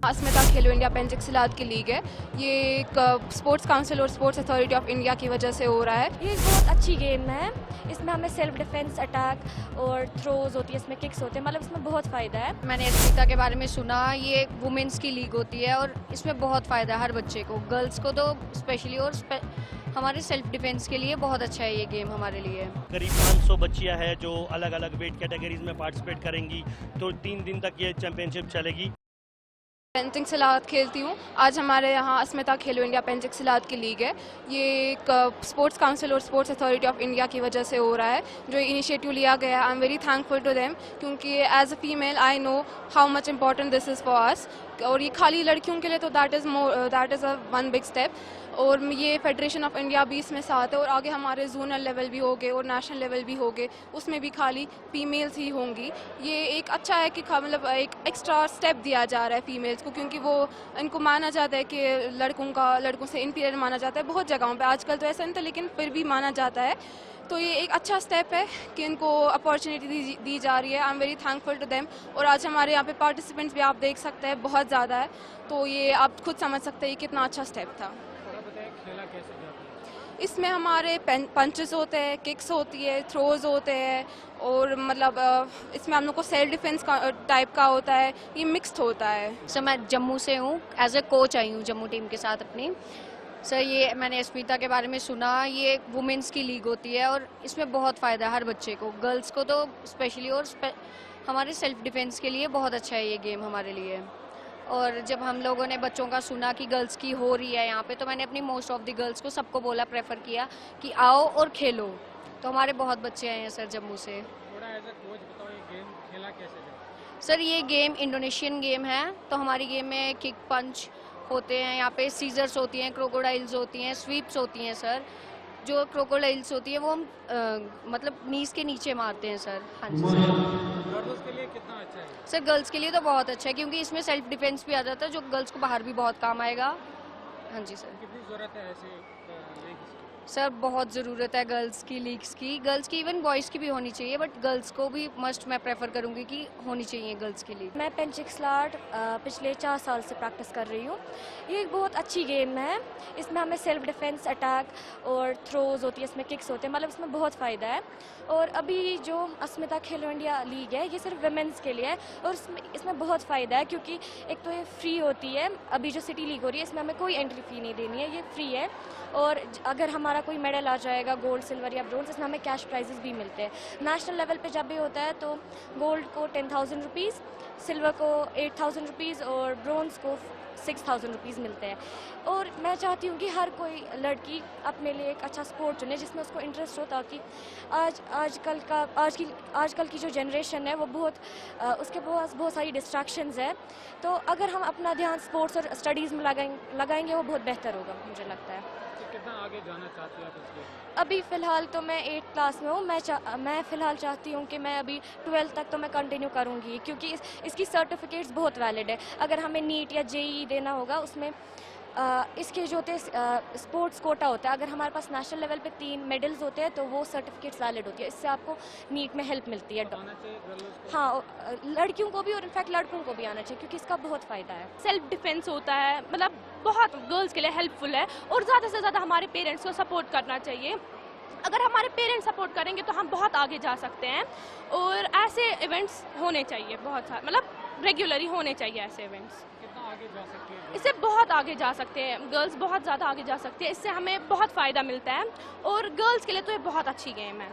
अस्मिता खेलो India पेंजिक सिलात की league है। ये एक स्पोर्ट्स काउंसिल और स्पोर्ट्स अथॉरिटी ऑफ इंडिया की वजह से हो रहा है। ये एक बहुत अच्छी गेम है। इसमें हमें सेल्फ डिफेंस, अटैक और थ्रोज होती है, इसमें किक्स होते हैं, मतलब इसमें बहुत फ़ायदा है। मैंने अस्मिता के बारे में सुना, ये एक वुमेन्स की लीग होती है और इसमें बहुत फ़ायदा है हर बच्चे को, गर्ल्स को तो स्पेशली, और हमारे सेल्फ डिफेंस के लिए बहुत अच्छा है ये गेम हमारे लिए। करीब 500 बच्चियां हैं जो अलग अलग वेट कैटेगरीज में पार्टिसिपेट करेंगी, तो 3 दिन तक ये चैंपियनशिप चलेगी। पेंजिक सिलात खेलती हूँ। आज हमारे यहाँ अस्मिता खेलो इंडिया पेंजिक सिलात की लीग है। ये एक स्पोर्ट्स काउंसिल और स्पोर्ट्स अथॉरिटी ऑफ इंडिया की वजह से हो रहा है। जो इनिशिएटिव लिया गया है, I am very thankful to them, क्योंकि as a female I know how much important this is for us. और ये खाली लड़कियों के लिए तो that is a one big step. और ये फेडरेशन ऑफ इंडिया भी इसमें साथ है, और आगे हमारे जोनल लेवल भी होंगे और नेशनल लेवल भी होंगे, उसमें भी खाली फीमेल्स ही होंगी। ये एक अच्छा है कि मतलब एक एक्स्ट्रा स्टेप दिया जा रहा है फीमेल्स को, क्योंकि वो इनको माना जाता है कि लड़कों से इनफीरियर माना जाता है बहुत जगहों पे। आजकल तो ऐसा नहीं था, लेकिन फिर भी माना जाता है। तो ये एक अच्छा स्टेप है कि इनको अपॉर्चुनिटी दी जा रही है। I am very thankful to them. और आज हमारे यहाँ पे पार्टिसिपेंट्स भी आप देख सकते हैं बहुत ज़्यादा है, तो ये आप खुद समझ सकते हैं कितना अच्छा स्टेप था। इसमें हमारे पंचेस होते हैं, किक्स होती है, थ्रोज होते हैं, और मतलब इसमें हम लोग को सेल्फ डिफेंस का टाइप का होता है। ये मिक्स्ड होता है। सर मैं जम्मू से हूँ, एज ए कोच आई हूँ जम्मू टीम के साथ अपनी। सर ये मैंने अस्मिता के बारे में सुना, ये एक वुमेन्स की लीग होती है और इसमें बहुत फ़ायदा है हर बच्चे को, गर्ल्स को तो स्पेशली, और हमारे सेल्फ डिफेंस के लिए बहुत अच्छा है ये गेम हमारे लिए। और जब हम लोगों ने बच्चों का सुना कि गर्ल्स की हो रही है यहाँ पे, तो मैंने अपनी मोस्ट ऑफ द गर्ल्स को सबको बोला, प्रेफर किया कि आओ और खेलो। तो हमारे बहुत बच्चे आए हैं सर जम्मू से। थोड़ा एज अ कोच बताओ, ये गेम खेला कैसे जाए? सर ये गेम इंडोनेशियन गेम है, तो हमारी गेम में किक पंच होते हैं, यहाँ पे सीजर्स होती हैं, क्रोकोडाइल्स होती हैं, स्वीप्स होती हैं सर। जो क्रोकोडाइल्स होती है वो हम मतलब नीज के नीचे मारते हैं सर। हाँ जी सर। गर्ल्स के लिए कितना अच्छा है? सर गर्ल्स के लिए तो बहुत अच्छा है, क्योंकि इसमें सेल्फ डिफेंस भी आ जाता है, जो गर्ल्स को बाहर भी बहुत काम आएगा। हाँ जी सर। कितनी ज़रूरत है ऐसे लीग्स की? सर बहुत ज़रूरत है गर्ल्स की लीग्स की, गर्ल्स की, इवन बॉयज़ की भी होनी चाहिए, बट गर्ल्स को भी मस्ट मैं प्रेफर करूँगी कि होनी चाहिए गर्ल्स की लीग। मैं पेंजिक सिलाट पिछले 4 साल से प्रैक्टिस कर रही हूँ। ये एक बहुत अच्छी गेम है। इसमें हमें सेल्फ डिफेंस, अटैक और थ्रोज होती है, इसमें किक्स होते हैं, मतलब इसमें बहुत फ़ायदा है। और अभी जो अस्मिता खेलो इंडिया लीग है, ये सिर्फ वुमेन्स के लिए है, और इसमें बहुत फ़ायदा है, क्योंकि एक तो ये फ्री होती है। अभी जो सिटी लीग हो रही है, इसमें हमें कोई एंट्री फ़ी नहीं देनी है, ये फ्री है। और अगर हमारा कोई मेडल आ जाएगा, गोल्ड, सिल्वर या ब्रोंज, इसमें हमें कैश प्राइजेस भी मिलते हैं। नेशनल लेवल पे जब भी होता है तो गोल्ड को 10,000 रुपीज़, सिल्वर को 8,000 रुपीज़ और ब्रोंज को 6,000 रुपीज़ मिलते हैं। और मैं चाहती हूँ कि हर कोई लड़की अपने लिए एक अच्छा स्पोर्ट चुने जिसमें उसको इंटरेस्ट हो, ताकि आजकल की जो जनरेशन है वो उसके पास बहुत सारी डिस्ट्रैक्शंस है। तो अगर हम अपना ध्यान स्पोर्ट्स और स्टडीज़ में लगाएंगे वो बहुत बेहतर होगा, मुझे लगता है। कितना आगे जाना चाहती है आप इसके? अभी फ़िलहाल तो मैं 8th क्लास में हूँ। मैं फ़िलहाल चाहती हूँ कि मैं अभी 12th तक तो मैं कंटिन्यू करूँगी, क्योंकि इसकी सर्टिफिकेट्स बहुत वैलिड है। अगर हमें नीट या जेईई देना होगा, उसमें इसके जो होते स्पोर्ट्स कोटा होता है, अगर हमारे पास नेशनल लेवल पे 3 मेडल्स होते हैं तो वो सर्टिफिकेट्स वैलिड होती है। इससे आपको नीट में हेल्प मिलती है। आना चाहिए गर्ल्स को? हाँ, लड़कियों को भी और इनफैक्ट लड़कों को भी आना चाहिए, क्योंकि इसका बहुत फ़ायदा है। सेल्फ डिफेंस होता है, मतलब बहुत गर्ल्स के लिए हेल्पफुल है, और ज़्यादा से ज़्यादा हमारे पेरेंट्स को सपोर्ट करना चाहिए। अगर हमारे पेरेंट्स सपोर्ट करेंगे तो हम बहुत आगे जा सकते हैं, और ऐसे इवेंट्स होने चाहिए बहुत सारे, मतलब रेगुलरली होने चाहिए ऐसे इवेंट्स। कितना आगे जा सकती है? इससे बहुत आगे जा सकते हैं गर्ल्स, बहुत ज़्यादा आगे जा सकते हैं। इससे हमें बहुत फ़ायदा मिलता है, और गर्ल्स के लिए तो ये बहुत अच्छी गेम है।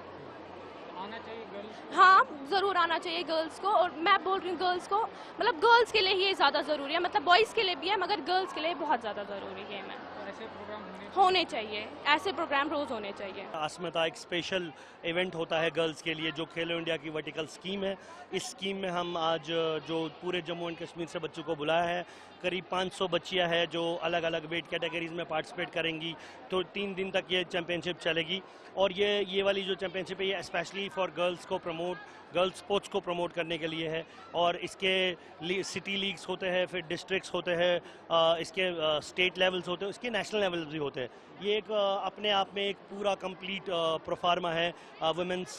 आना चाहिए गर्ल्स को? हाँ, ज़रूर आना चाहिए गर्ल्स को। और मैं बोल रही हूँ गर्ल्स को, मतलब गर्ल्स के लिए ही ज़्यादा ज़रूरी है, मतलब बॉयज़ के लिए भी है, मगर गर्ल्स के लिए बहुत ज़्यादा ज़रूरी गेम है। तो ऐसे प्रोग्राम होने चाहिए, ऐसे प्रोग्राम रोज़ होने चाहिए। अस्मिता एक स्पेशल इवेंट होता है गर्ल्स के लिए, जो खेलो इंडिया की वर्टिकल स्कीम है। इस स्कीम में हम आज जो पूरे जम्मू एंड कश्मीर से बच्चों को बुलाया है, करीब 500 बच्चियां हैं जो अलग अलग वेट कैटेगरीज में पार्टिसिपेट करेंगी, तो 3 दिन तक ये चैंपियनशिप चलेगी। और ये वाली जो चैंपियनशिप है, ये स्पेशली फॉर गर्ल्स को प्रमोट गर्ल्स स्पोर्ट्स को प्रमोट करने के लिए है। और इसके सिटी लीग्स होते हैं, फिर डिस्ट्रिक्ट्स होते हैं, इसके स्टेट लेवल्स होते हैं, इसके नेशनल लेवल्स भी होते हैं। ये एक अपने आप में एक पूरा कंप्लीट प्रोफार्मा है वुमेंस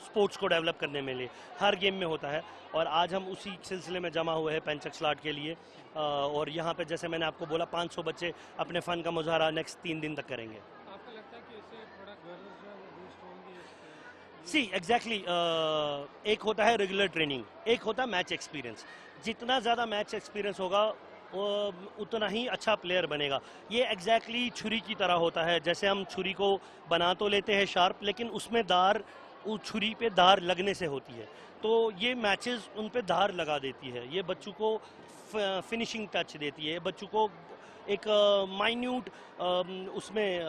स्पोर्ट्स को डेवलप करने में लिए, हर गेम में होता है। और आज हम उसी सिलसिले में जमा हुए हैं पेंचेक्सलाट के लिए। और यहाँ पे जैसे मैंने आपको बोला 500 बच्चे अपने फ़न का मुजाहरा नेक्स्ट 3 दिन तक करेंगे। आपको लगता है कि इससे थोड़ा गर्ल्स जो है वो बूस्ट होंगी? सी एग्जैक्टली, एक होता है रेगुलर ट्रेनिंग, एक होता है मैच एक्सपीरियंस। जितना ज़्यादा मैच एक्सपीरियंस होगा वो उतना ही अच्छा प्लेयर बनेगा। ये एग्जैक्टली छुरी की तरह होता है, जैसे हम छुरी को बना तो लेते हैं शार्प, लेकिन उसमें धार उस छुरी पे धार लगने से होती है। तो ये मैचेस उन पे धार लगा देती है, ये बच्चों को फिनिशिंग टच देती है, बच्चों को एक माइन्यूट उसमें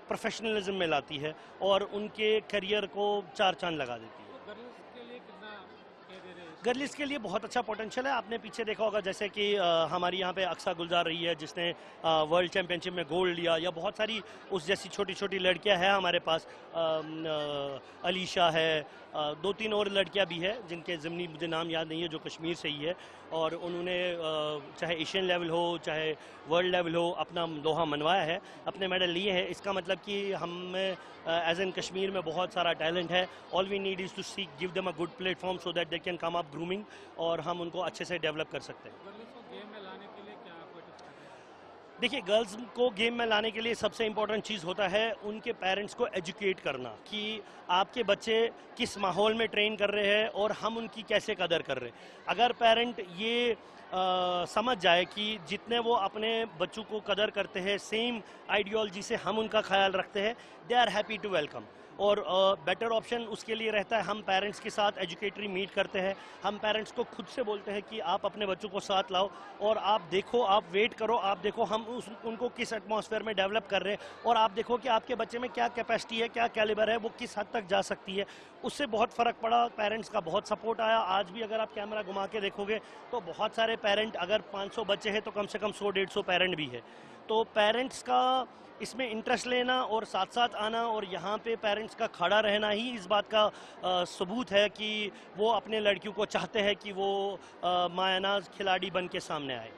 प्रोफेशनलिज्म में लाती है और उनके करियर को चार चांद लगा देती है। तो गर्ल्स के लिए कितना कह दे रहे हैं? गर्ल्स के लिए बहुत अच्छा पोटेंशियल है। आपने पीछे देखा होगा जैसे कि हमारी यहाँ पे अक्सा गुलजार रही है जिसने वर्ल्ड चैंपियनशिप में गोल्ड लिया, या बहुत सारी उस जैसी छोटी छोटी लड़कियां हैं हमारे पास। अलीशा है, 2-3 और लड़कियां भी है जिनके ज़िमनी मुझे नाम याद नहीं है, जो कश्मीर से ही है। और उन्होंने चाहे एशियन लेवल हो चाहे वर्ल्ड लेवल हो अपना लोहा मनवाया है, अपने मेडल लिए हैं। इसका मतलब कि हम में एज एन कश्मीर में बहुत सारा टैलेंट है। All we need is to seek give them a good platform so that they can come up grooming, और हम उनको अच्छे से डेवलप कर सकते हैं। गर्ल्स को गेम में लाने के लिए क्या आपको टिप्स देते हैं? देखिए, गर्ल्स को गेम में लाने के लिए सबसे इम्पोर्टेंट चीज़ होता है उनके पेरेंट्स को एजुकेट करना कि आपके बच्चे किस माहौल में ट्रेन कर रहे हैं और हम उनकी कैसे कदर कर रहे हैं। अगर पेरेंट ये समझ जाए कि जितने वो अपने बच्चों को कदर करते हैं, सेम आइडियोलॉजी से हम उनका ख्याल रखते हैं, they are happy to welcome. और बेटर ऑप्शन उसके लिए रहता है, हम पेरेंट्स के साथ एजुकेटरी मीट करते हैं, हम पेरेंट्स को खुद से बोलते हैं कि आप अपने बच्चों को साथ लाओ और आप देखो, आप वेट करो, आप देखो हम उनको किस एटमॉस्फेयर में डेवलप कर रहे हैं, और आप देखो कि आपके बच्चे में क्या कैपेसिटी है, क्या कैलिबर है, वो किस हद तक जा सकती है। उससे बहुत फ़र्क पड़ा, पेरेंट्स का बहुत सपोर्ट आया। आज भी अगर आप कैमरा घुमा के देखोगे तो बहुत सारे पेरेंट, अगर 500 बच्चे हैं तो कम से कम 100-150 पेरेंट भी है। तो पेरेंट्स का इसमें इंटरेस्ट लेना और साथ साथ आना और यहाँ पे पेरेंट्स का खड़ा रहना ही इस बात का सबूत है कि वो अपने लड़कियों को चाहते हैं कि वो मायानाज खिलाड़ी बन के सामने आए।